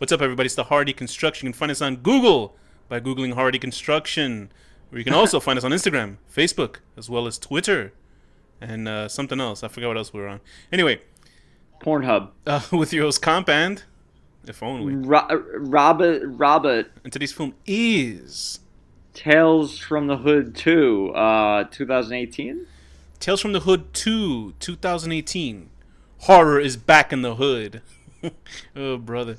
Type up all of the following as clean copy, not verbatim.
What's up, everybody? It's the Hardy Construction. You can find us on Google by Googling Hardy Construction. Or you can also find us on Instagram, Facebook, as well as Twitter, and something else. I forgot what else we were on. Anyway. Pornhub. With your host, Komp, and if only. Robert. And today's film is... Tales from the Hood 2, 2018? Tales from the Hood 2, 2018. Horror is back in the hood. Oh, brother.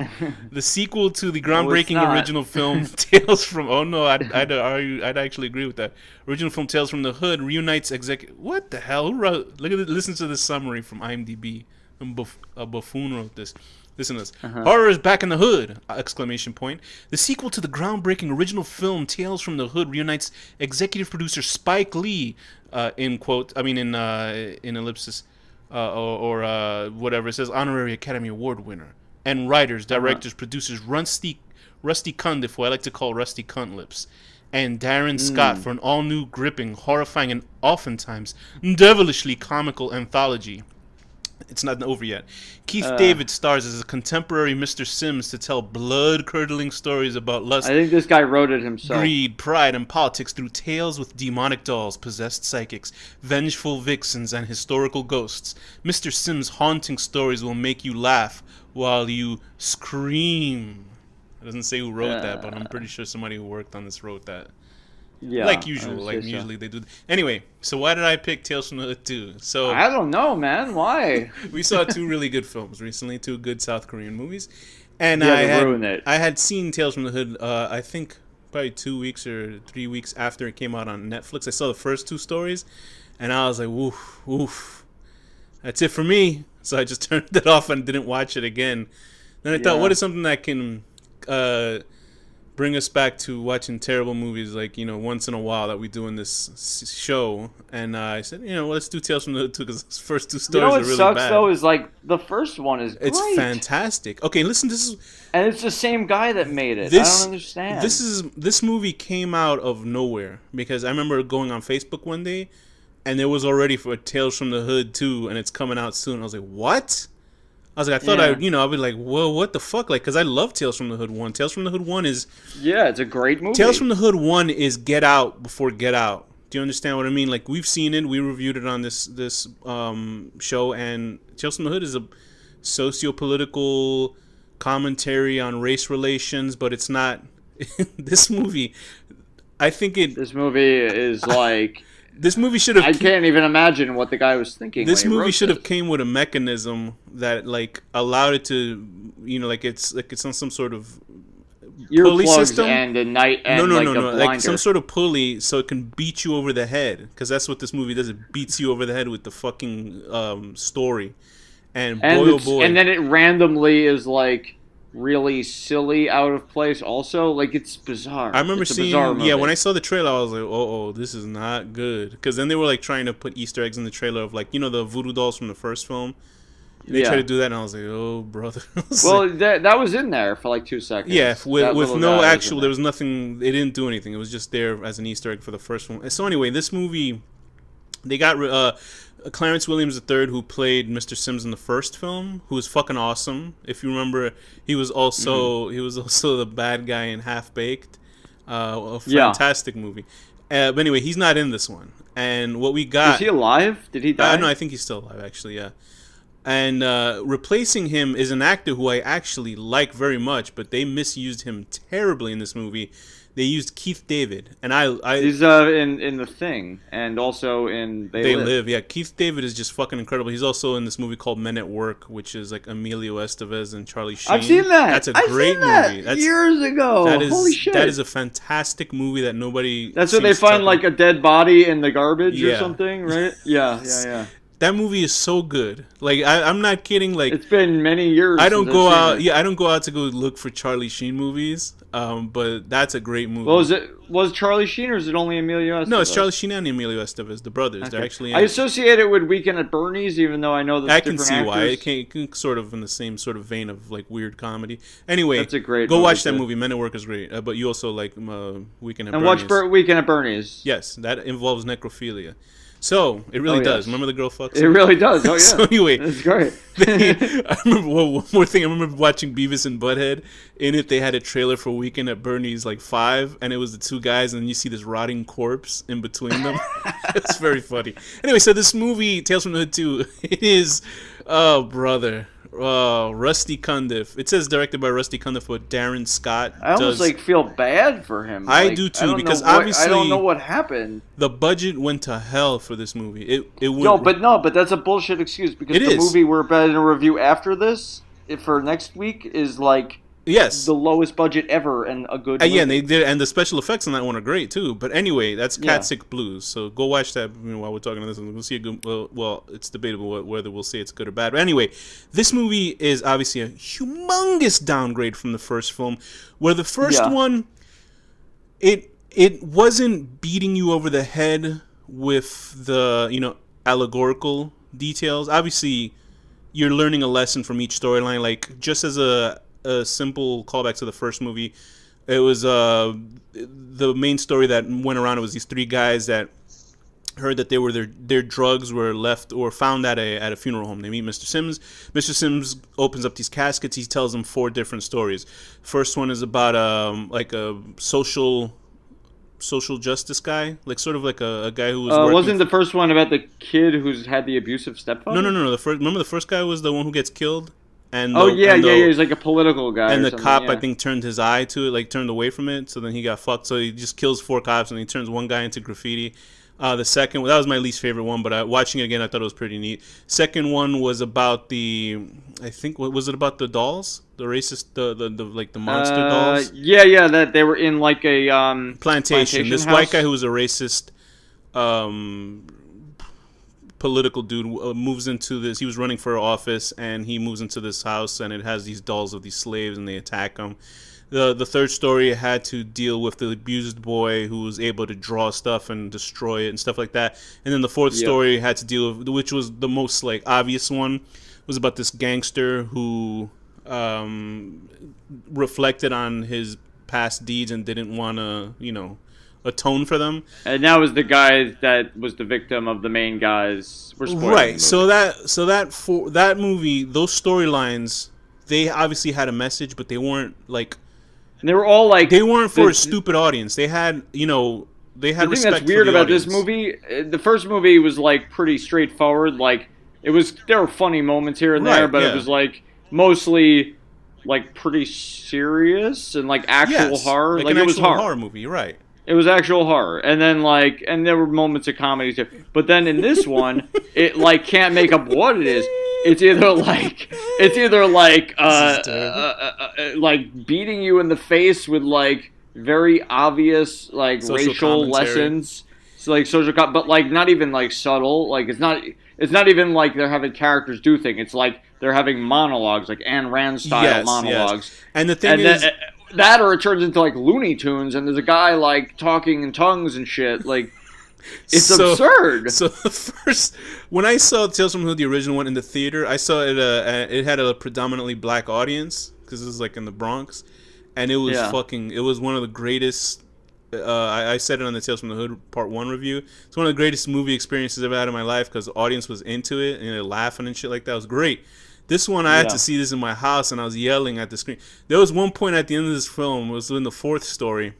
The sequel to the groundbreaking original film Tales from... Oh, no, I'd actually agree with that. Original film Tales from the Hood reunites What the hell? Who wrote... Listen to this summary from IMDb. A buffoon wrote this. Listen to this. Horror is back in the hood! Exclamation point. The sequel to the groundbreaking original film Tales from the Hood reunites executive producer Spike Lee, in ellipsis, or whatever. It says honorary Academy Award winner. And writers, directors, producers Rusty Cundiff, I like to call Rusty Cunt Lips, and Darren Scott for an all-new, gripping, horrifying, and oftentimes devilishly comical anthology. It's not over yet. Keith David stars as a contemporary Mr. Sims to tell blood-curdling stories about lust. I think this guy wrote it himself. Greed, pride, and politics through tales with demonic dolls, possessed psychics, vengeful vixens, and historical ghosts. Mr. Sims' haunting stories will make you laugh while you scream. It doesn't say who wrote that, but I'm pretty sure somebody who worked on this wrote that. Yeah, like usual, usually they do. Anyway, so why did I pick Tales from the Hood 2? So I don't know, man. Why? We saw two really good films recently, two good South Korean movies, and I had seen Tales from the Hood. I think probably 2 weeks or 3 weeks after it came out on Netflix. I saw the first two stories, and I was like, "Woof, that's it for me." So I just turned it off and didn't watch it again. Then I thought, what is something that can bring us back to watching terrible movies, like, once in a while that we do in this show. And I said, let's do Tales from the Hood 2 because those first two stories are really bad. You know what sucks, though, is like the first one is great. It's fantastic. Okay, listen, and it's the same guy that made it. I don't understand. This movie came out of nowhere because I remember going on Facebook one day and there was already for Tales from the Hood 2 and it's coming out soon. I was like, what? I was like, I thought I'd be like, whoa, what the fuck? Like, because I love Tales from the Hood 1. Tales from the Hood 1 is... Yeah, it's a great movie. Tales from the Hood 1 is Get Out before Get Out. Do you understand what I mean? Like, we've seen it. We reviewed it on this show. And Tales from the Hood is a socio-political commentary on race relations. But it's not... This movie, I think it... This movie is like... This movie should have... I can't even imagine what the guy was thinking. This movie should have came with a mechanism that allowed it to, it's on some sort of pulley system and a night and no, like some sort of pulley so it can beat you over the head, because that's what this movie does. It beats you over the head with the fucking story, and boy, and then it randomly is like really silly, out of place also. Like, it's bizarre. I remember seeing, when I saw the trailer, I was like, oh, this is not good. Because then they were, trying to put Easter eggs in the trailer of, the voodoo dolls from the first film. They tried to do that, and I was like, oh, brother. That was in there for, 2 seconds. Yeah, with no actual, there was nothing, they didn't do anything. It was just there as an Easter egg for the first one. So anyway, this movie, they got... Clarence Williams III, who played Mr. Sims in the first film, who was fucking awesome. If you remember, he was also the bad guy in Half Baked, a fantastic movie. But anyway, he's not in this one. And what we got... Is he alive? Did he die? No, I think he's still alive, actually. Yeah. And replacing him is an actor who I actually like very much, but they misused him terribly in this movie. They used Keith David, and he's in The Thing, and also in They Live. Yeah, Keith David is just fucking incredible. He's also in this movie called Men at Work, which is Emilio Estevez and Charlie Sheen. I've seen that. That's a great movie. That's years ago. Holy shit! That is a fantastic movie that nobody. That's where they find a dead body in the garbage or something, right? Yeah. That movie is so good. I'm not kidding. It's been many years. I don't go out. Yeah, I don't go out to go look for Charlie Sheen movies. But that's a great movie. Well, was Charlie Sheen, or is it only Emilio Estevez? No, it's Charlie Sheen and Emilio Estevez, the brothers. Okay. They're actually. I associate it with Weekend at Bernie's, even though I know that I can see actors. why. It can sort of in the same sort of vein of weird comedy. Anyway, that's a great. Go watch that movie. Men at Work is great. But you also like Weekend at Bernie's. And watch Weekend at Bernie's. Yes, that involves necrophilia. So it really Oh, does. yes. Remember the girl fucks? It really does. Oh yeah. So anyway, That's great. I remember one more thing. I remember watching Beavis and Butthead. In it, they had a trailer for Weekend at Bernie's, like 5, and it was the two guys, and you see this rotting corpse in between them. It's very funny. Anyway, so this movie, Tales from the Hood 2, it is, oh brother, Rusty Cundiff. It says directed by Rusty Cundiff, but Darren Scott I almost does. like feel bad for him. I Like, do too, don't because know what- obviously I don't know what happened. the budget went to hell for this movie. It went. But that's a bullshit excuse because It the is. movie we're about to review after this, for next week, is like Yes. the lowest budget ever and a good movie. Yeah, and they did, and the special effects on that one are great too. But anyway, that's Yeah. Catsick Blues. So go watch that while we're talking about this. We'll see a good. Well, it's debatable whether we'll say it's good or bad. But anyway, this movie is obviously a humongous downgrade from the first film, where the first one, it wasn't beating you over the head with the allegorical details. Obviously, you're learning a lesson from each storyline. Like just as a simple callback to the first movie, it was the main story that went around. It was these 3 guys that heard that their drugs were left or found at a funeral home. They meet Mr. Sims. Mr. Sims opens up these caskets. He tells them 4 different stories. First one is about like a social justice guy, like sort of like a guy who was wasn't the first one about the kid who's had the abusive stepfather? No. Remember the first guy was the one who gets killed. And he's like a political guy. And or the cop, yeah. I think, turned his eye to it, like turned away from it. So then he got fucked. So he just kills 4 cops and he turns one guy into graffiti. The second, that was my least favorite one, but watching it again, I thought it was pretty neat. Second one was about was it about the dolls, the racist, the monster dolls? Yeah, that they were in like a plantation. This house. white guy who was a racist, political dude moves into this. He was running for office, and he moves into this house, and it has these dolls of these slaves, and they attack him. The third story had to deal with the abused boy who was able to draw stuff and destroy it and stuff like that. And then the fourth story had to deal with, which was the most like obvious one, was about this gangster who reflected on his past deeds and didn't want to, atone for them. And that was the guy that was the victim of the main guys. We're spoiling the movie. So that movie, those storylines, they obviously had a message, but they weren't like. And they were all like. They weren't for a stupid audience. They had, they had the thing respect that's weird for the about audience. this movie, the first movie was like pretty straightforward. Like there were funny moments here and there, but it was like mostly like pretty serious and like actual horror. Like it was horror. horror movie. You're right. It was actual horror, and then and there were moments of comedy too. But then in this one, it like can't make up what it is. It's either like beating you in the face with like very obvious like Social racial commentary. lessons, so like but like not even like subtle. Like it's not even like they're having characters do things. It's like they're having monologues, like Ayn Rand style monologues. Yes. And the thing is. That or it turns into like Looney Tunes and there's a guy like talking in tongues and shit. Like it's absurd. So the first, when I saw Tales from the Hood, the original one in the theater, I saw it. It had a predominantly black audience because this is like in the Bronx, and it was It was one of the greatest. I said it on the Tales from the Hood Part 1 review. It's one of the greatest movie experiences I've had in my life because the audience was into it and they're laughing and shit like that. It was great. This one, I had to see this in my house, and I was yelling at the screen. There was one point at the end of this film, it was in the 4th story,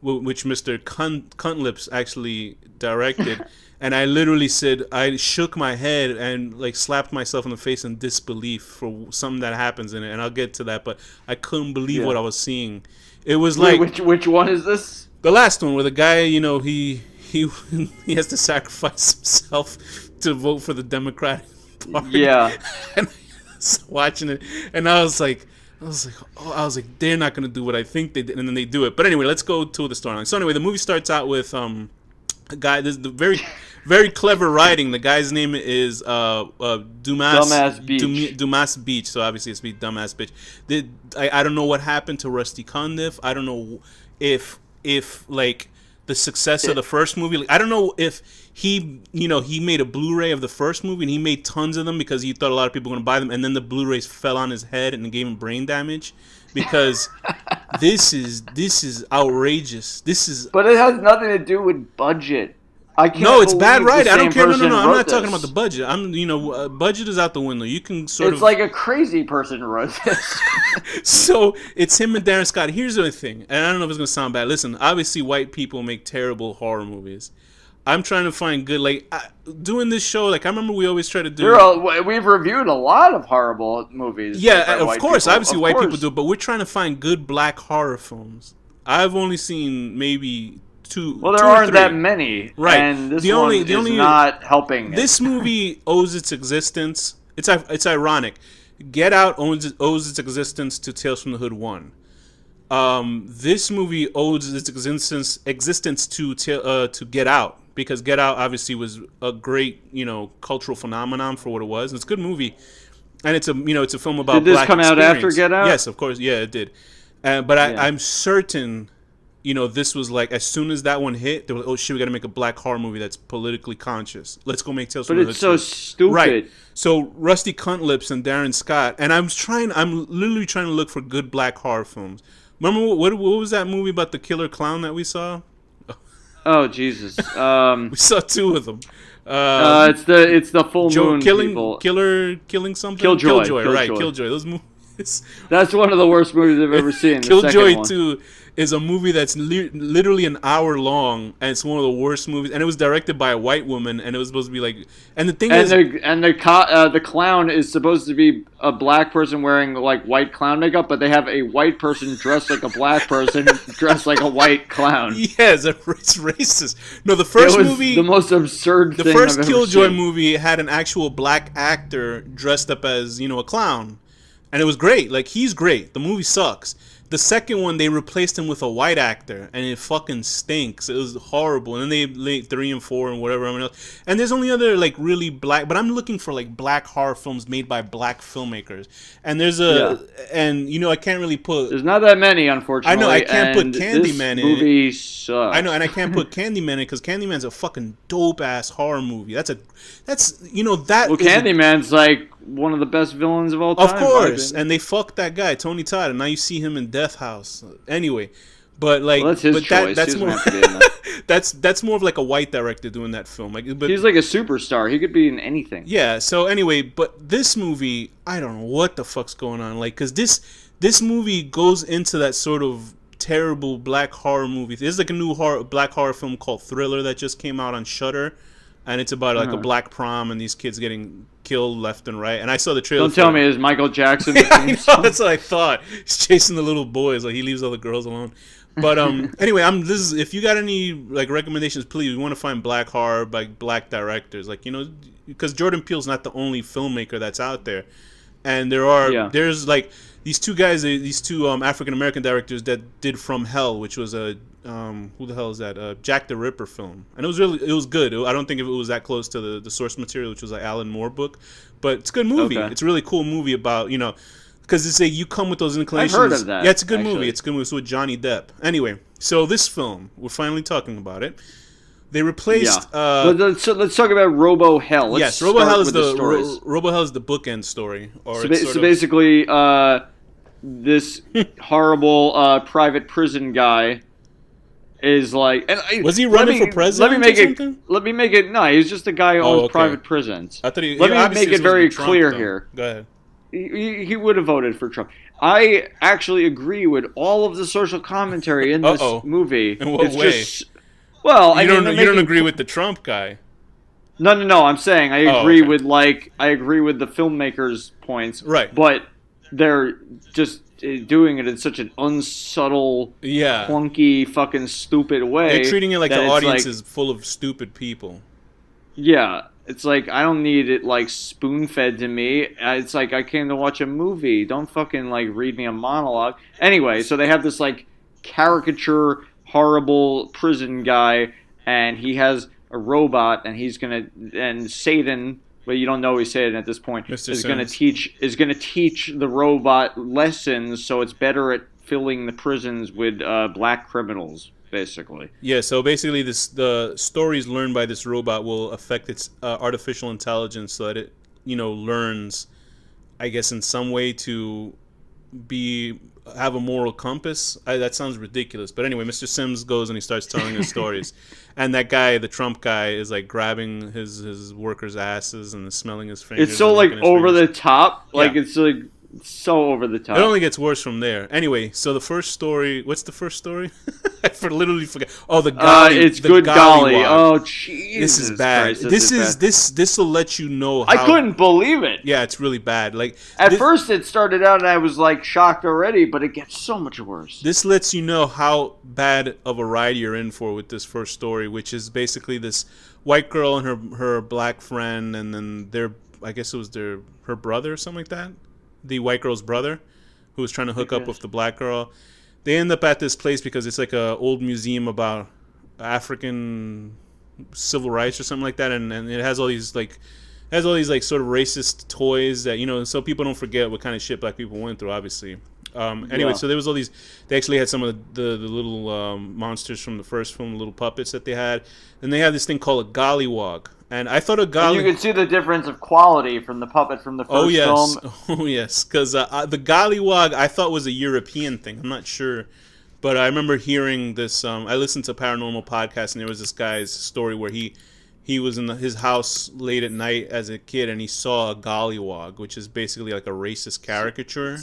which Mr. Cuntlips actually directed, and I literally said, I shook my head and like slapped myself in the face in disbelief for something that happens in it, and I'll get to that, but I couldn't believe what I was seeing. It was like... Which one is this? The last one, where the guy, he he has to sacrifice himself to vote for the Democratic Party. Yeah. And I was watching it, and I was like, they're not gonna do what I think they did, and then they do it. But anyway, let's go to the storyline. So anyway, the movie starts out with a guy. This is the very, very clever writing. The guy's name is Dumbass Beach. Dumbass Beach. So obviously it's Dumbass Bitch. I don't know what happened to Rusty Cundiff. I don't know if like the success of the first movie. Like, I don't know if he made a Blu-ray of the first movie and he made tons of them because he thought a lot of people were going to buy them, and then the Blu-rays fell on his head and gave him brain damage because this is outrageous. But it has nothing to do with budget. I can't. No, it's bad writing. I don't care. No. I'm not talking this. about the budget. Budget is out the window. You can It's like a crazy person wrote this. So it's him and Darren Scott. Here's the thing, and I don't know if it's gonna sound bad. Listen, obviously, white people make terrible horror movies. I'm trying to find good, doing this show. Like, I remember we always try to do. We've reviewed a lot of horrible movies. Yeah, of course. Obviously, white people do it, but we're trying to find good black horror films. I've only seen maybe two. Well, there aren't that many, right? And this one is not helping. This movie owes its existence. It's ironic. Get Out owes its existence to Tales from the Hood 1. This movie owes its existence to Get Out, because Get Out obviously was a great, cultural phenomenon for what it was. It's a good movie, and it's a film about. Did this black come experience. out after Get Out? Yes, of course. Yeah, it did. But I'm certain, this was like, as soon as that one hit, they were like, oh shit, we got to make a black horror movie that's politically conscious. Let's go make Tales from the Hood. But it's so stupid. Right. So Rusty Cuntlips and Darren Scott, and I'm literally trying to look for good black horror films. Remember what was that movie about the killer clown that we saw? Oh Jesus! We saw two of them. It's the full moon people. Killing something. Killjoy. Right? Killjoy. Those movies. That's one of the worst movies I've ever seen. Killjoy 2 is a movie that's literally an hour long, and it's one of the worst movies. And it was directed by a white woman, and it was supposed to be like. And the thing is, the clown is supposed to be a black person wearing like white clown makeup, but they have a white person dressed like a black person dressed like a white clown. Yes, it's racist. No, the first movie, the most absurd. The first Killjoy movie had an actual black actor dressed up as a clown. And it was great. Like, he's great. The movie sucks. The second one, they replaced him with a white actor, and it fucking stinks. It was horrible. And then they made 3 and 4 and whatever else. And there's only other, really black... But I'm looking for, black horror films made by black filmmakers. And there's a... Yeah. And, I can't really put... There's not that many, unfortunately. I know, I can't put Candyman in it. This movie sucks. I know, and I can't put Candyman in it, because Candyman's a fucking dope-ass horror movie. Well, Candyman's, one of the best villains of all time. Of course, and they fucked that guy, Tony Todd, and now you see him in Death House. Anyway, but that's his choice. That's more. That's more of a white director doing that film. He's like a superstar. He could be in anything. Yeah. So anyway, but this movie, I don't know what the fuck's going on. Because this movie goes into that sort of terrible black horror movie. There's a new black horror film called Thriller that just came out on Shudder. And it's about a black prom and these kids getting killed left and right. And I saw the trailer. Don't tell me it's Michael Jackson. I know, that's what I thought. He's chasing the little boys. He leaves all the girls alone. But anyway, if you got any recommendations, please. We want to find black horror by black directors. Because Jordan Peele's not the only filmmaker that's out there. And there's these two guys, these two African American directors that did From Hell, which was a who the hell is that? Jack the Ripper film, and it was good. I don't think it was that close to the source material, which was an Alan Moore book, but it's a good movie. Okay. It's a really cool movie about because it's you come with those inclinations. I've heard of that. Yeah, it's a good movie. It's a good movie. It's with Johnny Depp. Anyway, so this film, we're finally talking about it. They replaced. Yeah. Let's talk about Robo Hell. Yes, Robo Hell is Robo Hell is the bookend story. Basically, this horrible private prison guy is was he running for president? Let me make it. No, he's just a guy who owns private prisons. I thought let me make it very clear here. Go ahead. He would have voted for Trump. I actually agree with all of the social commentary in this movie. In what way? You don't agree with the Trump guy. No. I'm saying I agree with I agree with the filmmakers' points. Right. But they're just doing it in such an unsubtle, clunky, fucking stupid way. They're treating it like the audience is full of stupid people. Yeah. It's I don't need it spoon-fed to me. It's I came to watch a movie. Don't fucking read me a monologue. Anyway, so they have this caricature, horrible prison guy, and he has a robot, and Satan, but you don't know he's Satan at this point, is going to teach the robot lessons, so it's better at filling the prisons with black criminals. Basically. Yeah, so basically the stories learned by this robot will affect its artificial intelligence so that it, learns, I guess, in some way to have a moral compass. That sounds ridiculous, but anyway, Mr. Sims goes and he starts telling his stories, and that guy, the Trump guy, is like grabbing his workers' asses and smelling his fingers. It's so like over the top, like it's like so over the top. It only gets worse from there. Anyway, so the first story. What's the first story? I literally forget. Oh, the golly. It's the good golly. Oh, Jesus. This is bad. Christ, this will let you know. How, I couldn't believe it. Yeah, it's really bad. Like at first, it started out and I was like shocked already, but it gets so much worse. This lets you know how bad of a ride you're in for with this first story, which is basically this white girl and her black friend, and then I guess it was her brother or something like that. The white girl's brother, who was trying to hook up with the black girl. They end up at this place because it's like a old museum about African civil rights or something like that, and it has all these like sort of racist toys that, you know, so people don't forget what kind of shit black people went through, obviously. Anyway, so there was all these. They actually had some of the little monsters from the first film, the little puppets that they had, and they had this thing called a gollywog. And I thought a gollywog. You could see the difference of quality from the puppet from the first film. Oh yes, because the gollywog I thought was a European thing. I'm not sure, but I remember hearing this. I listened to a paranormal podcast, and there was this guy's story where he was in his house late at night as a kid, and he saw a gollywog, which is basically like a racist caricature.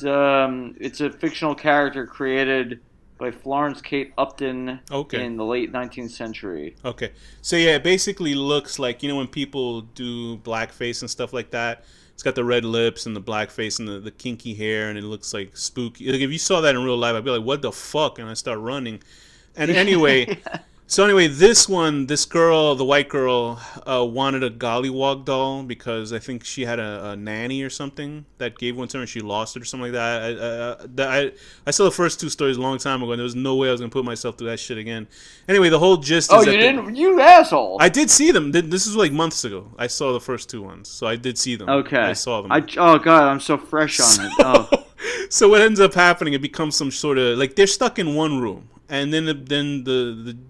It's a fictional character created by Florence Kate Upton in the late 19th century. Okay. So yeah, it basically looks like, you know, when people do blackface and stuff like that, it's got the red lips and the blackface and the kinky hair, and it looks like spooky. Like if you saw that in real life, I'd be like, what the fuck? And I start running. And anyway... So anyway, this girl, the white girl, wanted a gollywog doll because I think she had a nanny or something that gave one to her and she lost it or something like that. I saw the first two stories a long time ago, and there was no way I was going to put myself through that shit again. Anyway, the whole gist is you didn't? You asshole! I did see them. This was like months ago. I saw the first two ones, so I did see them. Okay. I saw them. Oh, God, I'm so fresh on it. Oh. So what ends up happening, it becomes some sort of... Like, they're stuck in one room. And then the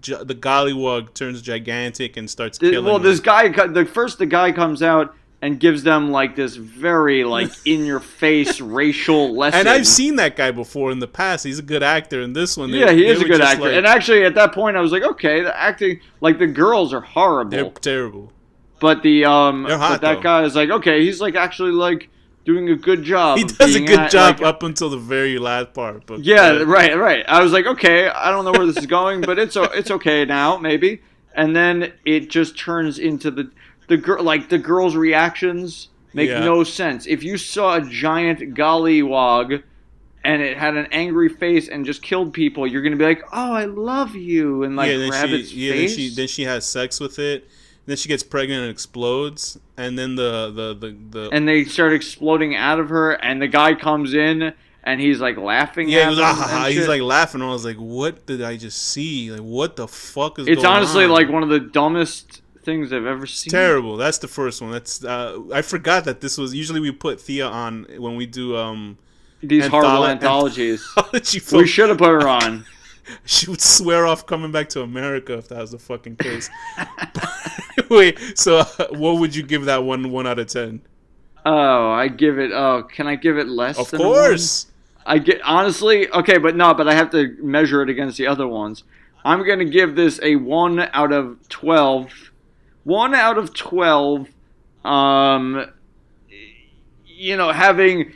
gollywog turns gigantic and starts killing. Well, this guy, the guy comes out and gives them like this very like in your face racial lesson. And I've seen that guy before in the past. He's a good actor. In this one, he is a good actor. Like, and actually, at that point, I was like, okay, the acting, like the girls are horrible. They're terrible. But they're hot, that guy is like, okay, he's like actually like doing a good job. He does a good job up until the very last part. But right. I was like, okay, I don't know where this is going, but it's okay now, maybe. And then it just turns into the girl, like the girl's reactions make no sense. If you saw a giant gollywog and it had an angry face and just killed people, you're gonna be like, oh, I love you, and like grab its face. Then she has sex with it. Then she gets pregnant and explodes, and then the and they start exploding out of her, and the guy comes in and he's like laughing. Yeah, he's like laughing. And I was like, "What did I just see? Like, what the fuck is?" It's going honestly on? like one of the dumbest things I've ever seen. Terrible. That's the first one. That's I forgot that this was. Usually we put Thea on when we do these horrible anthologies. We should have put her on. She would swear off coming back to America if that was the fucking case. Wait, so what would you give that 1 out of 10? Oh, I give it. Oh, can I give it less? Of course. I get honestly. Okay, but I have to measure it against the other ones. I'm gonna give this a 1 out of 12. 1 out of 12. Having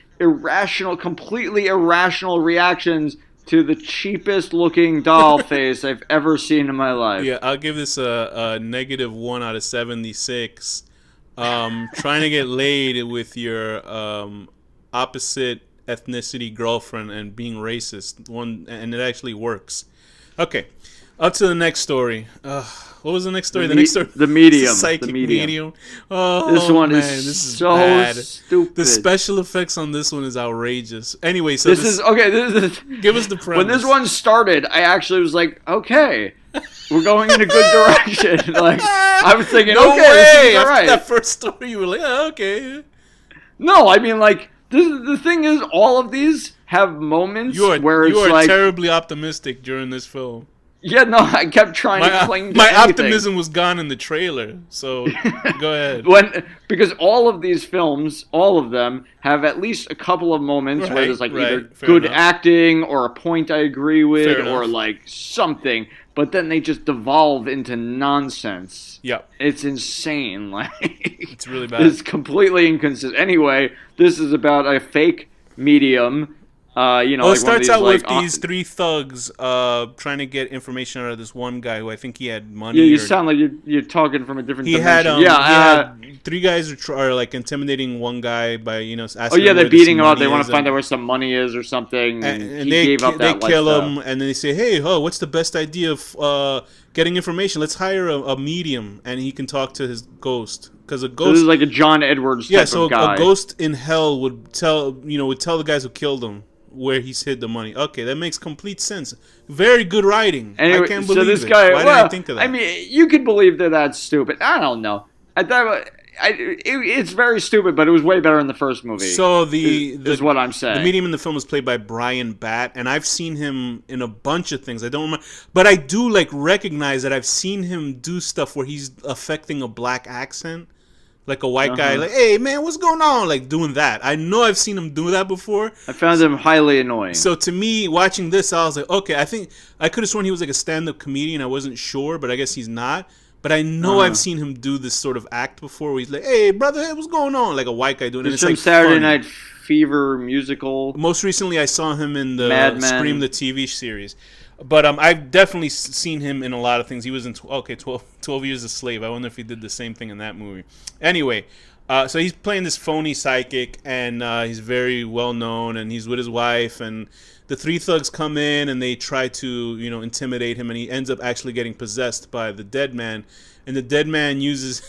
completely irrational reactions to the cheapest looking doll face I've ever seen in my life. Yeah, I'll give this a negative 1 out of 76. Trying to get laid with your opposite ethnicity girlfriend and being racist. And it actually works. Okay, up to the next story. What was the next story? The next story. The medium. Psychic the medium. Oh, this one man, is this is so bad. stupid. The special effects on this one is outrageous. Anyway, so this is okay. Give us the premise. When this one started, I actually was like, okay, we're going in a good direction. Like I was thinking, no okay, way. this is all right. After that first story, you were like, oh, okay. No, I mean like the thing is, all of these have moments where it's like terribly optimistic during this film. Yeah, no, I kept trying to cling to my anything. optimism was gone in the trailer, so go ahead. Because all of these films, all of them, have at least a couple of moments where there's either good acting or a point I agree with or something, but then they just devolve into nonsense. Yep. It's insane. It's really bad. It's completely inconsistent. Anyway, this is about a fake medium. It starts out with these three thugs trying to get information out of this one guy who I think he had money. Yeah, you sound like you're talking from a different dimension. He had three guys are intimidating one guy by asking they're beating him up. They want to find out where some money is or something. And they kill him, and then they say, "Hey, what's the best idea of getting information? Let's hire a medium, and he can talk to his ghost." Because a ghost, so this is like a John Edwards type of guy. A ghost in hell would tell the guys who killed him where he's hid the money. Okay, that makes complete sense. Very good writing. Anyway, I can't believe this guy, Why didn't I think of that? I mean, you could believe that that's stupid. I don't know. I thought it's very stupid, but it was way better in the first movie. So is what I'm saying. The medium in the film was played by Brian Batt, and I've seen him in a bunch of things. I don't remember, but I do recognize that I've seen him do stuff where he's affecting a black accent. Like a white guy, hey man, what's going on? Doing that. I know I've seen him do that before. I found him highly annoying. So to me, watching this, I was like, okay, I think I could have sworn he was like a stand-up comedian. I wasn't sure, but I guess he's not. But I know I've seen him do this sort of act before where he's like, hey brother, hey, what's going on? Like a white guy doing it. It's some Saturday Night Fever musical. Most recently, I saw him in the Scream the TV series. But I've definitely seen him in a lot of things. He was in 12 Years a Slave. I wonder if he did the same thing in that movie. Anyway, so he's playing this phony psychic, and he's very well known, and he's with his wife, and the three thugs come in, and they try to intimidate him, and he ends up actually getting possessed by the dead man, and the dead man uses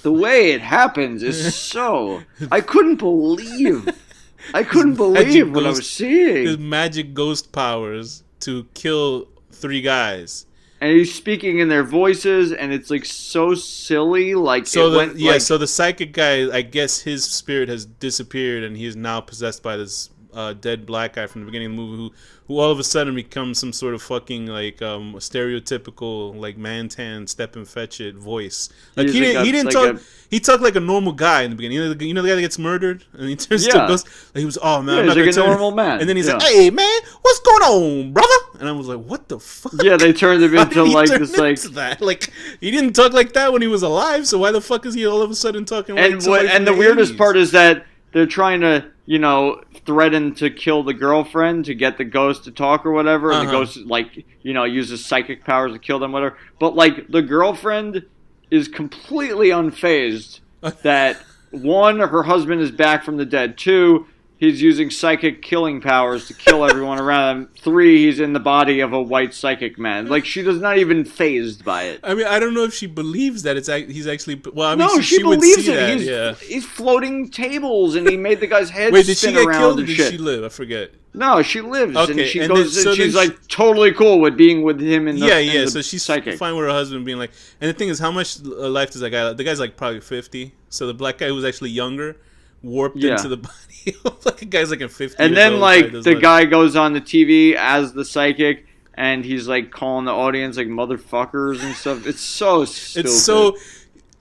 the way it happens is so... I couldn't believe what I was seeing. His magic ghost powers to kill three guys, and he's speaking in their voices, and it's so silly. So the psychic guy, I guess his spirit has disappeared, and he is now possessed by this dead black guy from the beginning of the movie, who all of a sudden becomes some sort of fucking stereotypical man-tan step and fetch it voice. He talked like a normal guy in the beginning. You know the guy that gets murdered and he turns to a ghost. He was, oh man, he's like a normal man. And then he's like, hey man, what's going on, brother? And I was like, what the fuck? Yeah, they turned him into he didn't talk like that when he was alive. So why the fuck is he all of a sudden talking? And the weirdest part is that they're trying to threaten to kill the girlfriend to get the ghost to talk or whatever, and the ghost uses psychic powers to kill them, whatever. But the girlfriend is completely unfazed that one, her husband is back from the dead. Two, he's using psychic killing powers to kill everyone around him. Three, he's in the body of a white psychic man. She's not even fazed by it. I mean, I don't know if she believes that he's actually. Well, I mean, no, she believes it. That, he's floating tables, and he made the guy's head Wait, did spin she get around killed, and or shit. Did she live? I forget. No, she lives, okay, and she goes. She's totally cool with being with him in the so she's psychic. Fine with her husband being like. And the thing is, how much life does that guy? The guy's probably 50. So the black guy who was actually younger warped into the body. A guy's in 50. And then the guy goes on the TV as the psychic, and he's calling the audience motherfuckers and stuff. It's so stupid.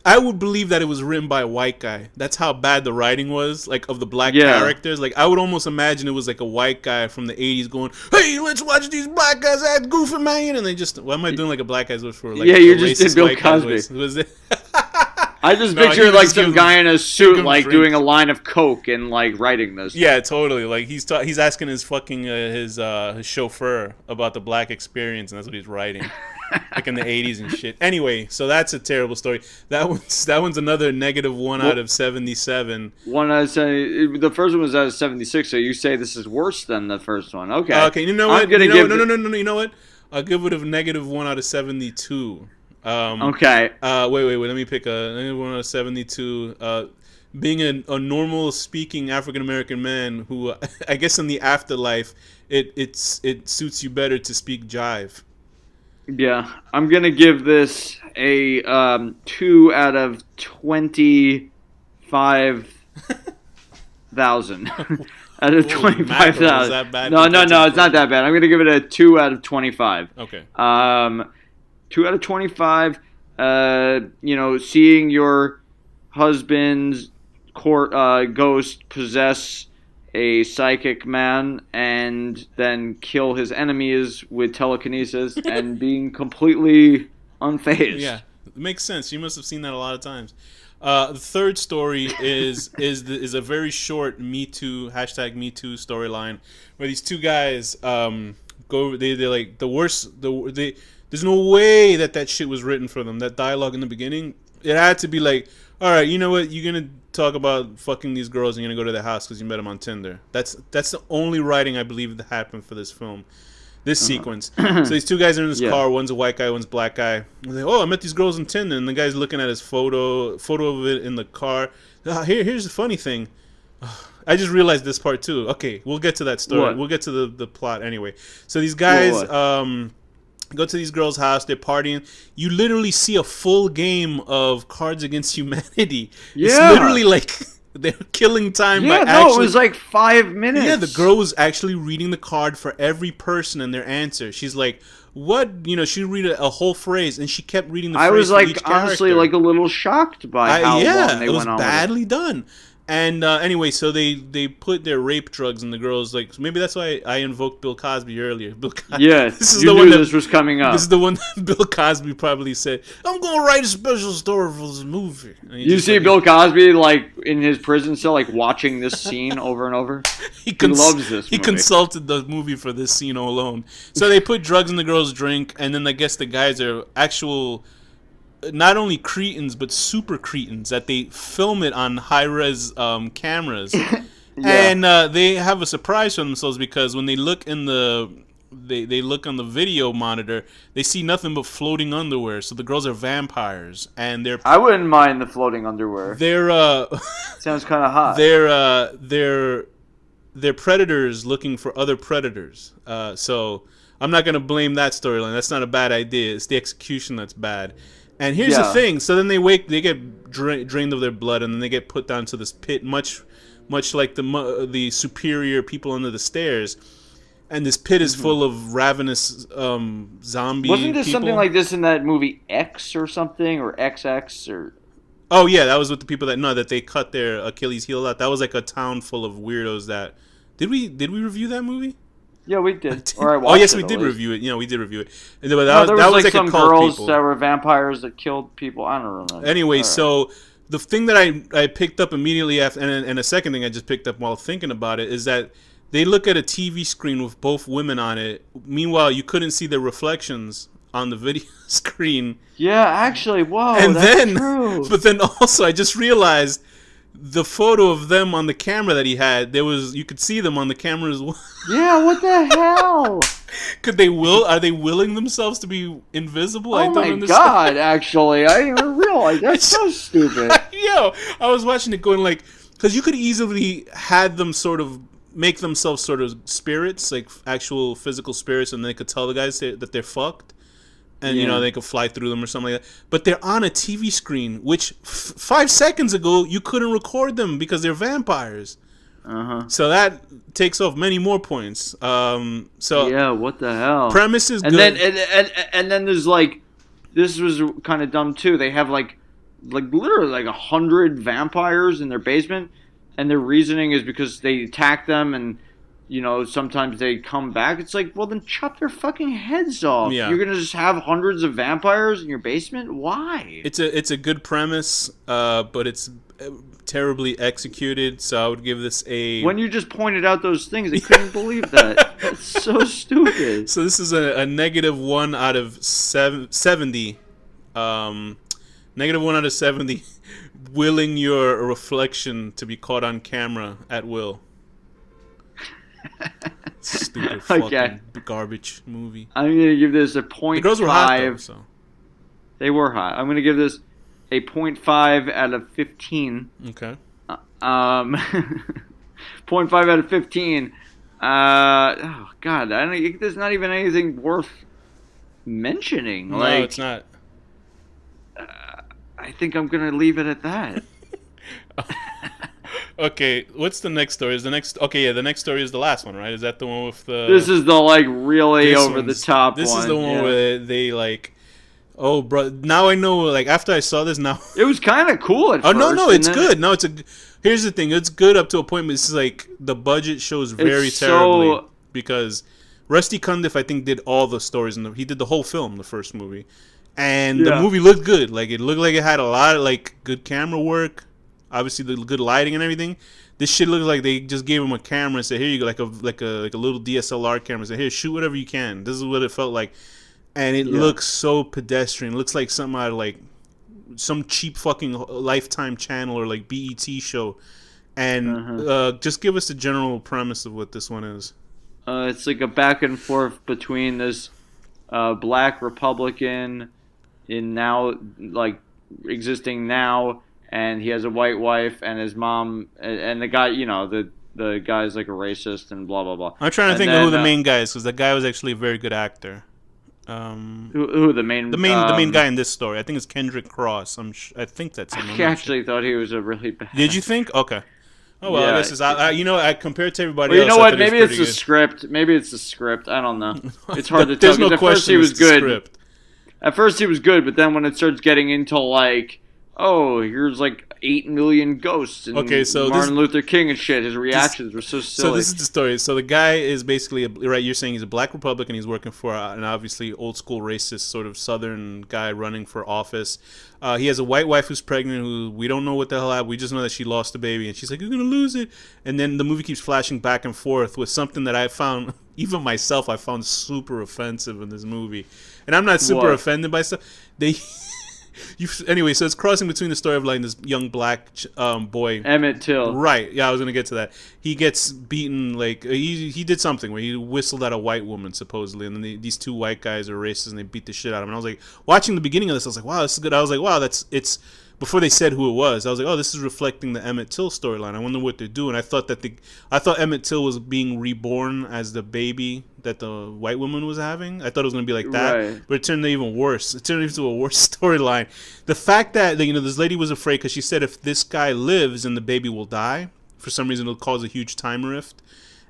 I would believe that it was written by a white guy. That's how bad the writing was, of the black characters. I would almost imagine it was a white guy from the 80s going, hey, let's watch these black guys act goofy, man. And they just, what am I doing a black guy's voice for? You just did Bill Cosby. Was it? I just picture some guy in a suit doing a line of coke and writing this. Yeah, totally. He's asking his fucking his chauffeur about the black experience, and that's what he's writing. In the 80s and shit. Anyway, so that's a terrible story. That one's another -1 out of 77. 1 out of 70. The first one was out of 76. So you say this is worse than the first one? Okay. Okay. You know what? No. You know what? I'll give it a -1 out of 72. Okay. Wait. Let me pick a -1 out of 72. Being a normal speaking African American man who, I guess, in the afterlife, it suits you better to speak jive. Yeah, I'm gonna give this a 2 out of 25,000. out of 25,000. That bad? No, it's not that bad. I'm gonna give it a 2 out of 25. Okay. 2 out of 25. Seeing your husband's ghost possess a psychic man and then kill his enemies with telekinesis and being completely unfazed. Yeah, it makes sense. You must have seen that a lot of times. The third story is a very short Me Too storyline where these two guys go. They're like the worst. There's no way that shit was written for them. That dialogue in the beginning, it had to be like, all right, you know what? You're gonna talk about fucking these girls and you're gonna go to their house because you met them on Tinder. That's the only writing I believe that happened for this film. This sequence. So these two guys are in this car. One's a white guy, one's a black guy. And they're like, oh, I met these girls on Tinder. And the guy's looking at his photo of it in the car. Here's the funny thing. I just realized this part too. Okay, we'll get to that story. What? We'll get to the plot anyway. So these guys go to these girls' house. They're partying. You literally see a full game of Cards Against Humanity. Yeah. It's literally like... They're killing time by actually... it was like 5 minutes. Yeah, the girl was actually reading the card for every person and their answer. She's like, what? She'd read a whole phrase, and she kept reading the phrase. I was for each honestly, character. a little shocked by how long they went on. It was badly done. And anyway, so they put their rape drugs in the girls. Like, so maybe that's why I invoked Bill Cosby earlier. Bill Cosby. Yeah, this is you knew this was coming up. This is the one that Bill Cosby probably said, I'm going to write a special story for this movie. You see Bill Cosby, in his prison cell, watching this scene over and over? He loves this movie. He consulted the movie for this scene alone. So they put drugs in the girls' drink, and then I guess the guys are actual... not only cretins but super cretins that they film it on high-res cameras. And they have a surprise for themselves because when they look in they look on the video monitor, they see nothing but floating underwear. So the girls are vampires, and I wouldn't mind the floating underwear. They're sounds kind of hot. They're predators looking for other predators. So I'm not gonna blame that storyline. That's not a bad idea. It's the execution that's bad. And here's the thing. So then they get drained of their blood, and then they get put down to this pit, much like the superior people under the stairs. And this pit is full of ravenous zombie Wasn't this people. something like this in that movie X or something, or XX or... Oh, yeah, that was with the people that they cut their Achilles heel out. That was like a town full of weirdos that... Did we review that movie? Yeah, we did. Or I watched we did review it. Yeah, we did review it. But that was like some a cult girls people. that were vampires that killed people. I don't know. Anyway, so the thing that I picked up immediately after, and a second thing I just picked up while thinking about it, is that they look at a TV screen with both women on it. Meanwhile, you couldn't see their reflections on the video screen. Yeah, actually, whoa, and that's true. But then also, I just realized the photo of them on the camera that he had, you could see them on the camera as well. Yeah, what the hell? Are they willing themselves to be invisible? Oh, I don't understand. God, actually. I didn't even realize. That's so stupid. Yo, I was watching it going because you could easily had them sort of make themselves sort of spirits, like actual physical spirits, and they could tell the guys that they're fucked. And, they could fly through them or something like that. But they're on a TV screen, which 5 seconds ago, you couldn't record them because they're vampires. Uh-huh. So that takes off many more points. Yeah, what the hell? Premise is good. And then there's this was kind of dumb too. They have literally 100 vampires in their basement, and their reasoning is because they attack them and... sometimes they come back. It's well, then chop their fucking heads off. Yeah. You're going to just have hundreds of vampires in your basement? Why? It's a good premise, but it's terribly executed, so I would give this a... When you just pointed out those things, I couldn't believe that. That's so stupid. So this is a negative 1 out of 70. Negative 1 out of 70. Willing your reflection to be caught on camera at will. Stupid fucking garbage movie. I'm going to give this a 0.5. The girls were hot though, so. They were hot. I'm going to give this a 0.5 out of 15. Okay. 0.5 out of 15. Oh, God. There's not even anything worth mentioning. No, it's not. I think I'm going to leave it at that. Okay, what's the next story? Is the next okay? Yeah, the next story is the last one, right? Is that the one with the? This is the like really over the top one. This is the one where they like, oh, bro. Now I know. Like after I saw this, now it was kind of cool at first. No, it's good. No, it's a. Here's the thing. It's good up to a point, but it's like the budget shows very terribly because Rusty Cundiff, I think, did all the stories he did the whole film, the first movie, and the movie looked good. Like it looked like it had a lot of like good camera work. Obviously, the good lighting and everything. This shit looks like they just gave him a camera and said, "Here you go, like a little DSLR camera. Said, here, shoot whatever you can." This is what it felt like, and it looks so pedestrian. It looks like something out of like some cheap fucking Lifetime channel or like BET show. And just give us the general premise of what this one is. It's like a back and forth between this black Republican in now like existing now. And he has a white wife, and his mom, and the guy, the guy's like a racist, and blah blah blah. I'm trying to think of who the main guy is, because the guy was actually a very good actor. Who the main guy in this story? I think it's Kendrick Cross. I think that's him. I actually thought he was a really bad. Did you think? Okay. Oh well, I guess it's I compared to everybody else. You know what? Maybe it's the script. Maybe it's the script. I don't know. It's hard to tell. There's no question. He was good. Script. At first he was good, but then when it starts getting into like, oh, here's like 8 million ghosts and Martin Luther King and shit. His reactions were so silly. So this is the story. So the guy is basically, right, you're saying he's a black Republican. He's working for an obviously old school racist sort of Southern guy running for office. He has a white wife who's pregnant who we don't know what the hell happened. We just know that she lost a baby. And she's like, you're going to lose it. And then the movie keeps flashing back and forth with something that I found, even myself, I found super offensive in this movie. And I'm not super offended by stuff. Anyway, so it's crossing between the story of like this young black boy, Emmett Till. Right? Yeah, I was gonna get to that. He gets beaten. Like he did something where he whistled at a white woman supposedly, and then these two white guys are racist and they beat the shit out of him. And I was like, watching the beginning of this, I was like, wow, this is good. I was like, wow, it's. Before they said who it was, I was like, oh, this is reflecting the Emmett Till storyline. I wonder what they're doing. I thought Emmett Till was being reborn as the baby that the white woman was having. I thought it was going to be like that, right. But it turned even worse. It turned into a worse storyline. The fact that this lady was afraid because she said if this guy lives and the baby will die, for some reason it'll cause a huge time rift.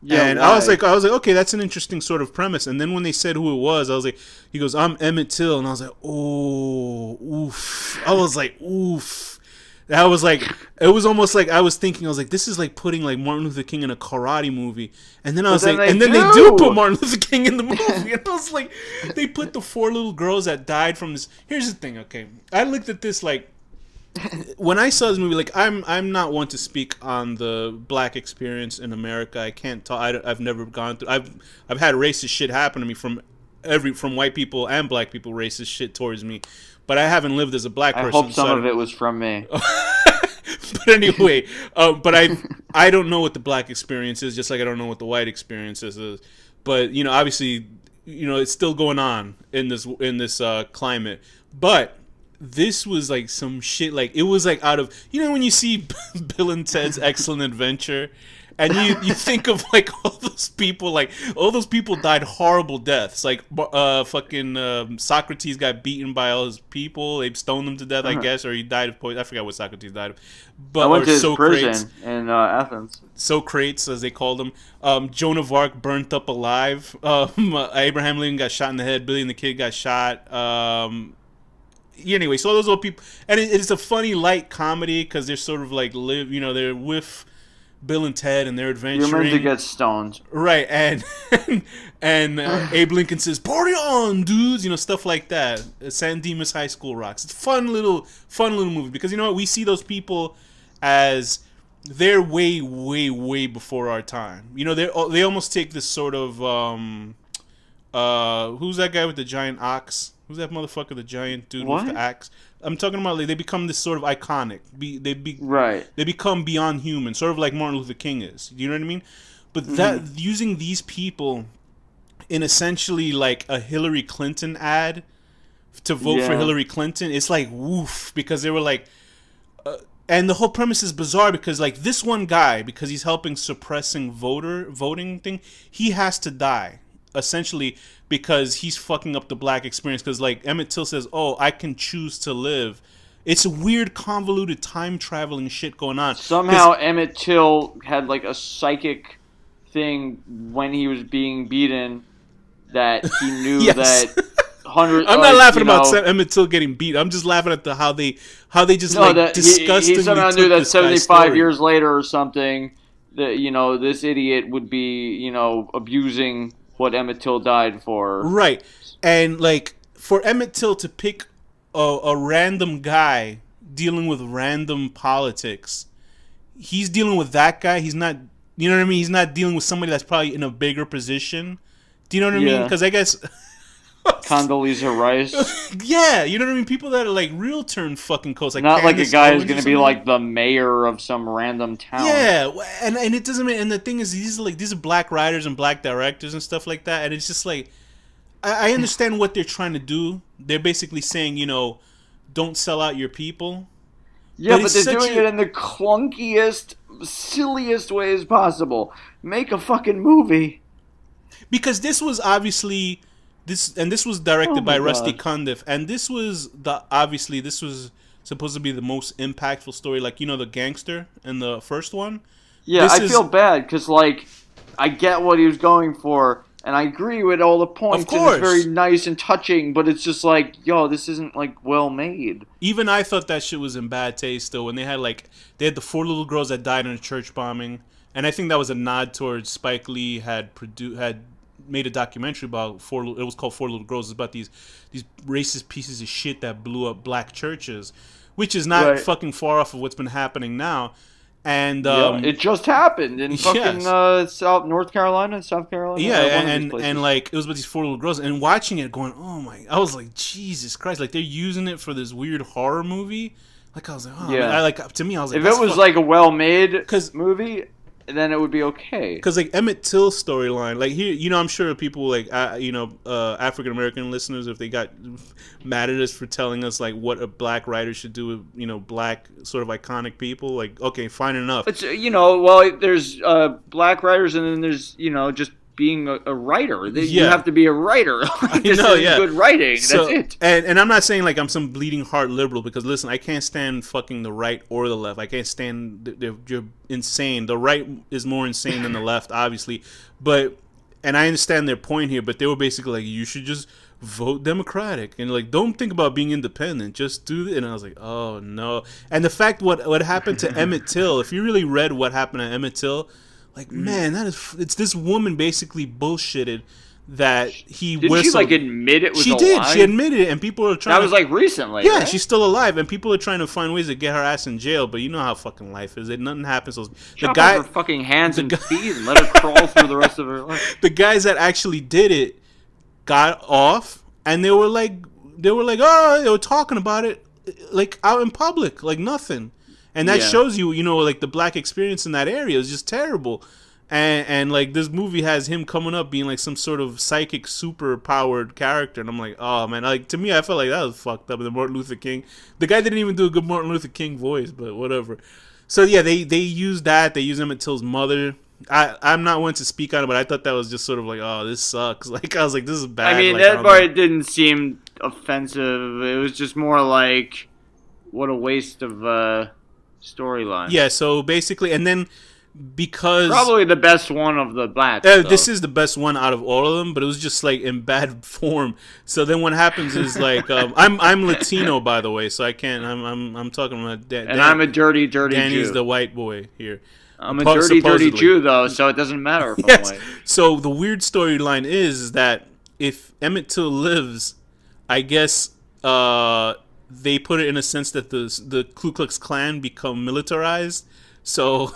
Yeah, and why? I was like, okay, that's an interesting sort of premise. And then when they said who it was, I was like, he goes, I'm Emmett Till, and I was like, oh, oof. I was like, oof. I was like, it was almost like I was thinking, I was like, this is like putting like Martin Luther King in a karate movie. And then I was like, and then they do put Martin Luther King in the movie. And I was like, they put the 4 little girls that died from this. Here's the thing, okay, I looked at this like. When I saw this movie, like I'm not one to speak on the black experience in America. I can't talk. I've never gone through. I've had racist shit happen to me from white people and black people. Racist shit towards me, but I haven't lived as a black person. I hope some of it was from me. But anyway, but I don't know what the black experience is, just like I don't know what the white experience is. But obviously, it's still going on in this climate, but. This was like some shit. Like it was like out of when you see Bill and Ted's Excellent Adventure, and you think of like all those people died horrible deaths. Like fucking Socrates got beaten by all his people. They stoned him to death, I guess, or he died of poison. I forgot what Socrates died of. But I went to his prison in Athens. Socrates, as they called him. Joan of Arc burnt up alive. Abraham Lincoln got shot in the head. Billy and the Kid got shot. Anyway, so those old people, and it's a funny light comedy because they're sort of like they're with Bill and Ted and they're adventuring. You're meant to get stoned, right? And Abe Lincoln says, "Party on, dudes!" Stuff like that. San Dimas High School rocks. It's a fun little movie because we see those people as they're way, way, way before our time. They almost take this sort of who's that guy with the giant ox? Who's that motherfucker, the giant dude with the axe? I'm talking about like they become this sort of iconic. They become beyond human, sort of like Martin Luther King is. You know what I mean? But that using these people in essentially like a Hillary Clinton ad to vote for Hillary Clinton, it's like woof because they were like, and the whole premise is bizarre because like this one guy, because he's helping suppressing voting thing, he has to die. Essentially because he's fucking up the black experience because like Emmett Till says, oh, I can choose to live It's a weird, convoluted time traveling shit going on. Somehow Emmett Till had like a psychic thing when he was being beaten that he knew yes. that hundreds. I'm not laughing about Emmett Till getting beat. I'm just laughing at how they just disgustingly he somehow took knew that this guy's 75 story. years later or something that this idiot would be abusing what Emmett Till died for. Right, and like for Emmett Till to pick a random guy dealing with random politics, he's dealing with that guy. He's not, you know what I mean? He's not dealing with somebody that's probably in a bigger position. Do you know what I mean? Because I guess Condoleezza Rice. Yeah, you know what I mean? People that are like real turn fucking coats. Like not Candace like a guy Owens who's going to be like the mayor of some random town. Yeah, and it doesn't mean. And the thing is, these are black writers and black directors and stuff like that. And it's just like, I understand what they're trying to do. They're basically saying, don't sell out your people. Yeah, but they're doing it in the clunkiest, silliest ways possible. Make a fucking movie. Because this was obviously this was directed by Rusty Cundiff, and this was supposed to be the most impactful story, like the gangster in the first one. Yeah, I feel bad because I get what he was going for, and I agree with all the points. Of course, and it's very nice and touching, but it's just this isn't well made. Even I thought that shit was in bad taste though. When they had the 4 little girls that died in a church bombing, and I think that was a nod towards Spike Lee had made a documentary about it was called 4 Little Girls. It's about these racist pieces of shit that blew up black churches, which is not fucking far off of what's been happening now. And it just happened in fucking North Carolina, South Carolina. Yeah, and it was about these 4 little girls, and watching it, going, oh my! I was like, Jesus Christ! Like they're using it for this weird horror movie. Like I was like, oh, man. To me, I was like, if it was like a well-made movie, then it would be okay. Because Emmett Till's storyline, here, I'm sure people African American listeners, if they got mad at us for telling us what a black writer should do with black sort of iconic people, okay, fine enough. It's there's black writers, and then there's just being a writer. You have to be a writer. Good writing. That's it. And I'm not saying I'm some bleeding heart liberal, because listen, I can't stand fucking the right or the left. I can't stand you're insane. The right is more insane than the left, obviously. And I understand their point here, but they were basically you should just vote Democratic and don't think about being independent. Just do it. And I was like, oh no. And the fact what happened to Emmett Till, if you really read what happened to Emmett Till, man, it's this woman basically bullshitted that he whistled. Did she admit it was a lie? She did. She admitted it, and people are trying. That was recently. Yeah, right? She's still alive, and people are trying to find ways to get her ass in jail. But you know how fucking life is. Nothing happens. So Chop off her fucking hands and feet and let her crawl through the rest of her life. The guys that actually did it got off, and they were oh, they were talking about it out in public, nothing. And that shows you, the black experience in that area is just terrible. And this movie has him coming up being some sort of psychic super powered character. And I'm like, oh man, to me, I felt like that was fucked up. And the Martin Luther King, the guy didn't even do a good Martin Luther King voice, but whatever. So yeah, they used that. They used Emmett Till's mother. I'm not one to speak on it, but I thought that was just sort of oh, this sucks. I was like, this is bad. I mean, that part didn't seem offensive. It was just more what a waste of storyline. Yeah, so basically, and then because probably the best one of the blacks. This is the best one out of all of them, but it was just in bad form. So then what happens is I'm Latino, by the way, so I can't. I'm talking about and I'm a dirty Danny's Jew. the white boy here. I'm a dirty Jew though, so it doesn't matter if I'm white. So the weird storyline is that if Emmett Till lives, I guess they put it in a sense that the Ku Klux Klan become militarized. So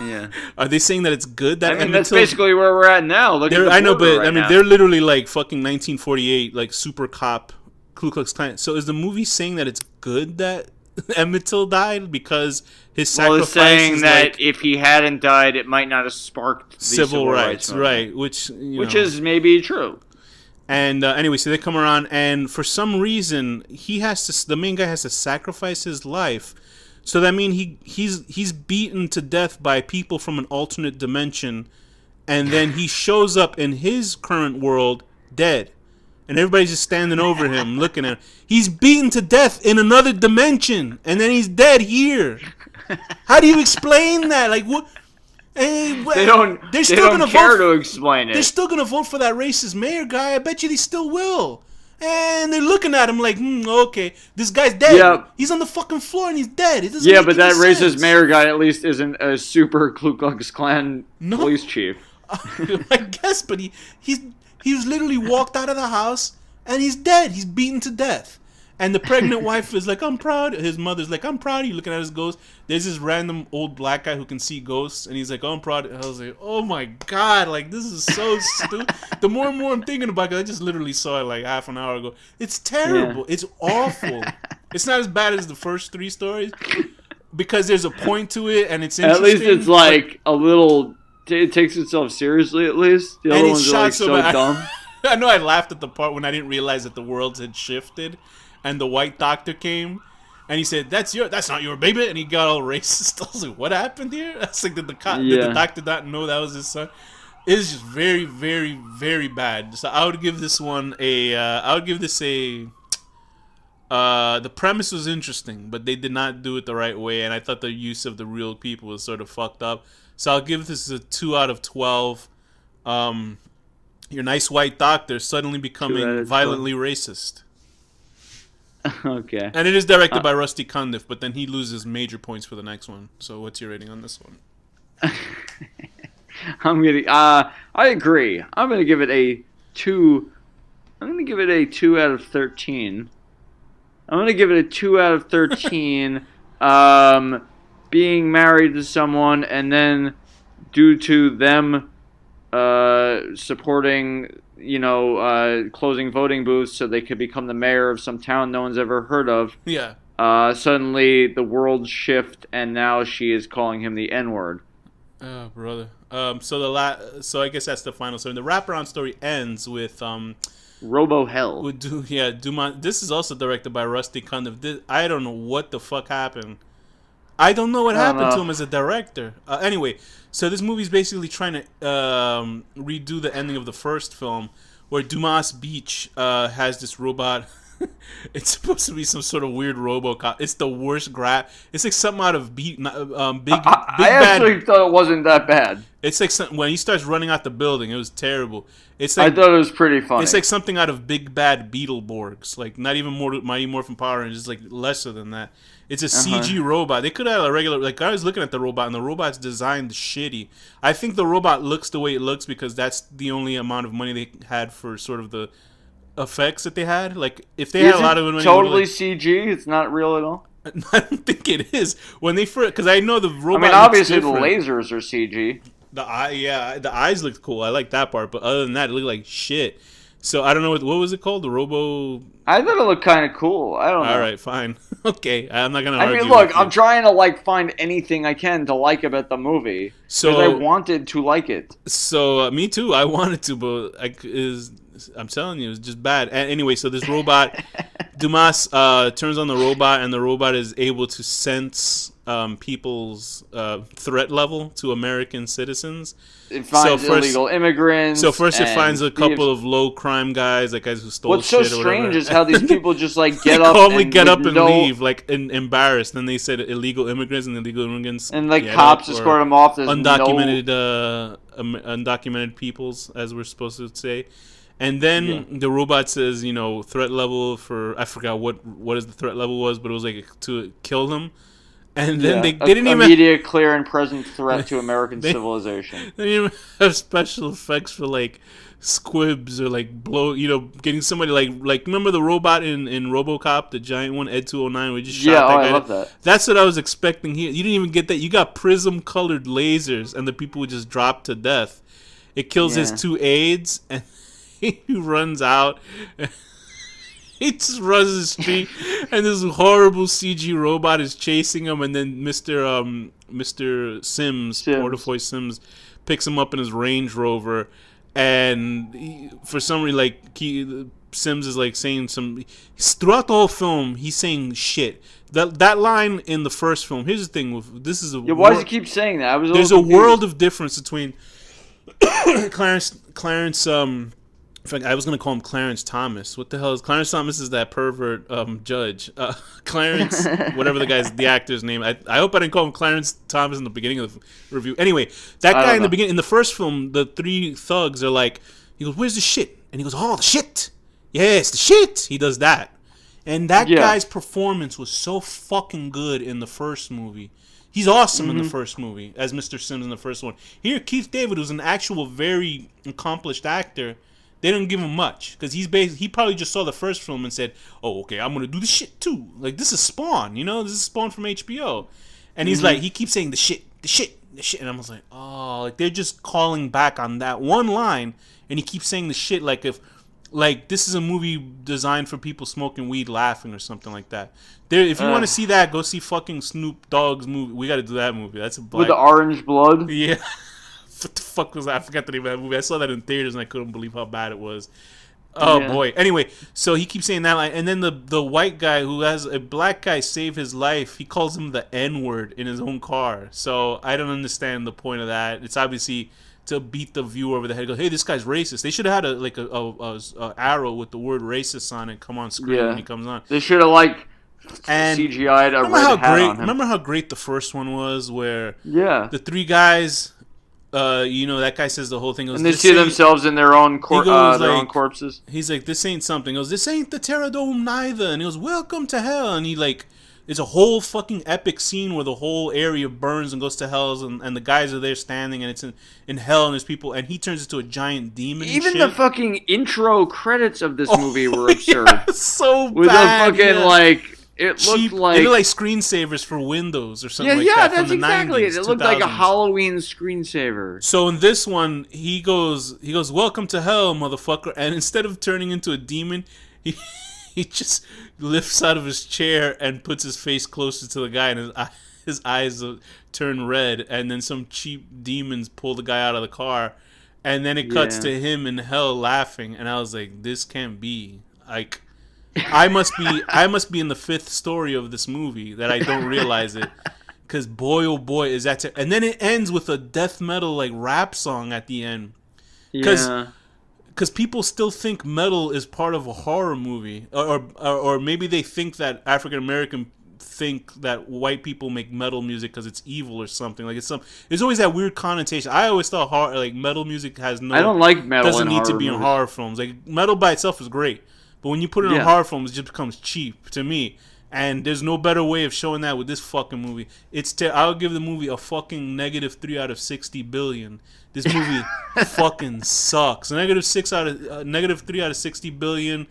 are they saying that it's good that Emmett that's Till, basically where we're at now. Look at the I know, but right now. They're literally fucking 1948 super cop Ku Klux Klan. So is the movie saying that it's good that Emmett Till died because his sacrifice it's saying that if he hadn't died, it might not have sparked the civil rights right? Which is maybe true. And anyway, so they come around, and for some reason, the main guy has to sacrifice his life. So that means he's beaten to death by people from an alternate dimension, and then he shows up in his current world dead. and everybody's just standing over him, looking at him. He's beaten to death in another dimension, and then he's dead here. How do you explain that? Like, what? Hey, they don't care to explain it. They're still gonna vote for that racist mayor guy. I bet you they still will. And they're looking at him like, okay, this guy's dead. Yeah. He's on the fucking floor and he's dead. It doesn't make but that any sense. Racist mayor guy at least isn't a super Ku Klux Klan police chief. I guess, but he was literally walked out of the house and he's dead. He's beaten to death. And the pregnant wife is like, I'm proud. His mother's like, I'm proud of you, looking at his ghost. There's this random old black guy who can see ghosts, and he's like, oh, I'm proud. I was like, oh my God, like, this is so stupid. The more and more I'm thinking about it, I just literally saw it like half an hour ago. It's terrible. Yeah. It's awful. It's not as bad as the first 3 stories because there's a point to it, and it's interesting. At least it's like a little, it takes itself seriously at least. The other ones are like so dumb. I know I laughed at the part when I didn't realize that the worlds had shifted. And the white doctor came, and he said, "That's not your baby," and he got all racist. I was like, "What happened here?" I was like, "Did the doctor not know that was his son?" It's just very, very, very bad. So I would give this one a. The premise was interesting, but they did not do it the right way, and I thought the use of the real people was sort of fucked up. So I'll give this a 2 out of 12. Your nice white doctor suddenly becoming violently racist. Okay. And it is directed by Rusty Cundiff, but then he loses major points for the next one. So what's your rating on this one? I agree. I'm gonna give it a 2. I'm gonna give it a 2 out of 13. I'm gonna give it a 2 out of 13. Being married to someone, and then due to them supporting, closing voting booths so they could become the mayor of some town no one's ever heard of. Yeah. Suddenly the world shift, and now she is calling him the N-word. Oh, brother. So I guess that's the final story. The wraparound story ends with Robo Hell. Dumas. This is also directed by Rusty Cundiff. I don't know what the fuck happened. I don't know what happened to him as a director. Anyway, so this movie's basically trying to redo the ending of the first film, where Dumas Beach has this robot. It's supposed to be some sort of weird RoboCop. It's the worst grab. It's like something out of Big I actually thought it wasn't that bad. It's like when he starts running out the building, it was terrible. It's like, I thought it was pretty funny. It's like something out of Big Bad Beetleborgs, like not even Mighty Morphin Power Rangers, like lesser than that. It's a CG robot. They could have a regular. Like I was looking at the robot, and the robot's designed shitty. I think the robot looks the way it looks because that's the only amount of money they had for sort of the effects that they had. Like if they had a lot of money, totally CG. It's not real at all. I don't think it is. When they first, because I know the robot. I mean, obviously the lasers are CG. The eyes looked cool. I like that part, but other than that, it looked like shit. So I don't know what was it called? The Robo. I thought it looked kind of cool. I don't know. All right, fine. Okay, I'm not gonna argue. I mean, look, I'm trying to find anything I can to like about the movie because I wanted to like it. So me too. I wanted to, but I'm telling you, it's just bad. Anyway, so this robot, Dumas turns on the robot, and the robot is able to sense people's threat level to American citizens. It finds illegal immigrants. So first it finds a couple of low crime guys, like guys who stole shit or whatever. What's so strange is how these people just get up and leave, embarrassed. Then they said illegal immigrants and illegal immigrants. And cops escort them off. Undocumented peoples, as we're supposed to say. And then the robot says, threat level for, I forgot what is the threat level was, but it was like to kill them. And then they didn't even immediate, clear, and present threat to American civilization. They didn't even have special effects for squibs or blow. Getting somebody remember the robot in RoboCop, the giant one, Ed 209, where you just shot that guy. I love that. That's what I was expecting here. You didn't even get that. You got prism colored lasers, and the people would just drop to death. It kills his 2 aides, and he runs out. He just runs the street, and this horrible CG robot is chasing him, and then Mr. Sims, Portafoy Sims, picks him up in his Range Rover, and for some reason, Sims is saying throughout the whole film, he's saying shit. That line in the first film. Here's the thing: why does he keep saying that? There's a world of difference between Clarence In fact, I was gonna call him Clarence Thomas. What the hell is Clarence Thomas? Is that pervert judge? Clarence, whatever the actor's name. I hope I didn't call him Clarence Thomas in the beginning of the review. Anyway, that guy in the beginning, in the first film, the three thugs are like, he goes, "Where's the shit?" And he goes, "Oh, the shit. Yes, the shit." He does that, and that guy's performance was so fucking good in the first movie. He's awesome in the first movie as Mr. Sims in the first one. Here, Keith David, who's an actual very accomplished actor. They didn't give him much because he probably just saw the first film and said, "Oh, okay, I'm gonna do the shit too." Like, this is Spawn, this is Spawn from HBO, and he's like, he keeps saying the shit, and I was like, oh, like they're just calling back on that one line, and he keeps saying the shit like this is a movie designed for people smoking weed, laughing or something like that. If you want to see that, go see fucking Snoop Dogg's movie. We got to do that movie. That's a black with the orange blood. Yeah. What the fuck was that? I forgot the name of that movie. I saw that in theaters and I couldn't believe how bad it was. Oh boy. Anyway, so he keeps saying that line, and then the white guy who has a black guy save his life, he calls him the N-word in his own car. So I don't understand the point of that. It's obviously to beat the viewer over the head. Go, hey, this guy's racist. They should have had a arrow with the word racist on it come on screen when he comes on. They should have CGI'd a red hat on him. Remember how great the first one was, where the three guys. That guy says the whole thing. Goes, and they see themselves in their own own corpses. He's like, this ain't something. He goes, this ain't the Terradome neither. And he goes, welcome to hell. And it's a whole fucking epic scene where the whole area burns and goes to hell, and the guys are there standing, and it's in hell, and there's people, and he turns into a giant demon. Even the fucking intro credits of this movie were absurd. Yeah, so with bad. With the fucking It cheap, looked like... They look like screensavers for Windows or something like that. Yeah, from that's the exactly 90s, it. It looked 2000s. like a Halloween screensaver. So in this one, he goes, welcome to hell, motherfucker. And instead of turning into a demon, he just lifts out of his chair and puts his face closer to the guy, and his eyes turn red. And then some cheap demons pull the guy out of the car. And then it cuts to him in hell laughing. And I was like, this can't be. Like... I must be in the fifth story of this movie that I don't realize it, because boy oh boy is that and then it ends with a death metal rap song at the end, because people still think metal is part of a horror movie, or maybe they think that African American think that white people make metal music because it's evil or something. There's always that weird connotation. I always thought metal music has no. I don't like metal. Doesn't need to be in horror films. Metal by itself is great. But when you put it in horror films, it just becomes cheap to me. And there's no better way of showing that with this fucking movie. I'll give the movie a fucking -3 out of 60 billion. This movie fucking sucks. -3 out of 60 billion,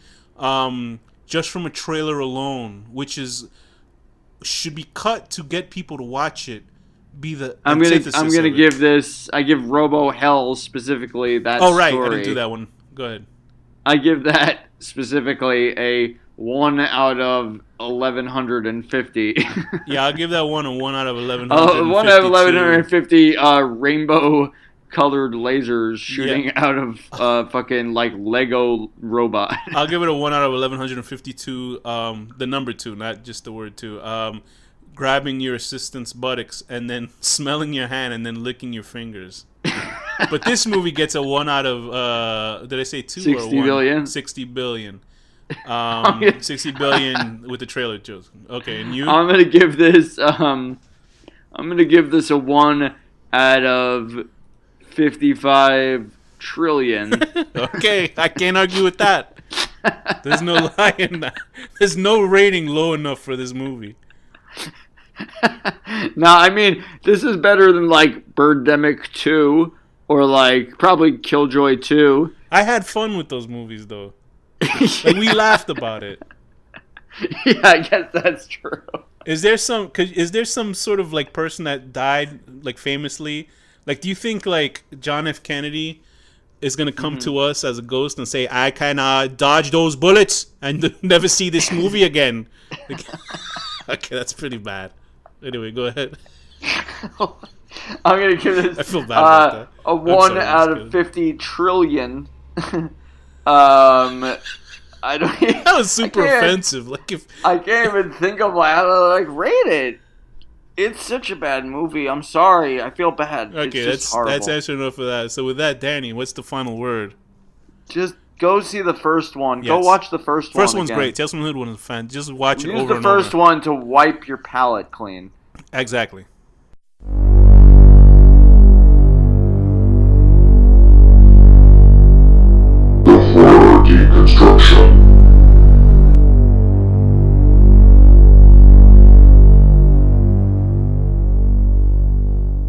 just from a trailer alone, which should be cut to get people to watch it. I'm gonna give this. I give Robo Hell specifically that. Oh right, story. I didn't do that one. Go ahead. I give that specifically a 1 out of 1150. Yeah, I'll give that one a 1 out of 1150. 1 out of 1150 rainbow-colored lasers shooting out of fucking Lego robot. I'll give it a 1 out of 1152. The number 2, not just the word 2. Grabbing your assistant's buttocks and then smelling your hand and then licking your fingers. But this movie gets a 1 out of did I say 2 or 1? 60 billion. 60 billion. 60 billion with the trailer jokes. Okay, and you? I'm gonna give this a 1 out of 55 trillion. Okay, I can't argue with that. There's no lie in that. There's no rating low enough for this movie. No, I mean, this is better than Birdemic 2 or probably Killjoy 2. I had fun with those movies though. We laughed about it. Yeah, I guess that's true. Is there some sort of person that died famously? Do you think John F. Kennedy is gonna come to us as a ghost and say, I can dodge those bullets and never see this movie again? Okay, that's pretty bad. Anyway, go ahead. I'm gonna give this. I feel bad about that. A 1 out of 50 trillion. I don't. That was super offensive. I can't even think of how to rate it. It's such a bad movie. I'm sorry. I feel bad. Okay, that's answer enough for that. So with that, Danny, what's the final word? Just Go see the first one. Yes. Go watch the first one. First one's again. great. Tales from the Hood one is fan. Just watch it Use over the and over. first one to wipe your palate clean. Exactly.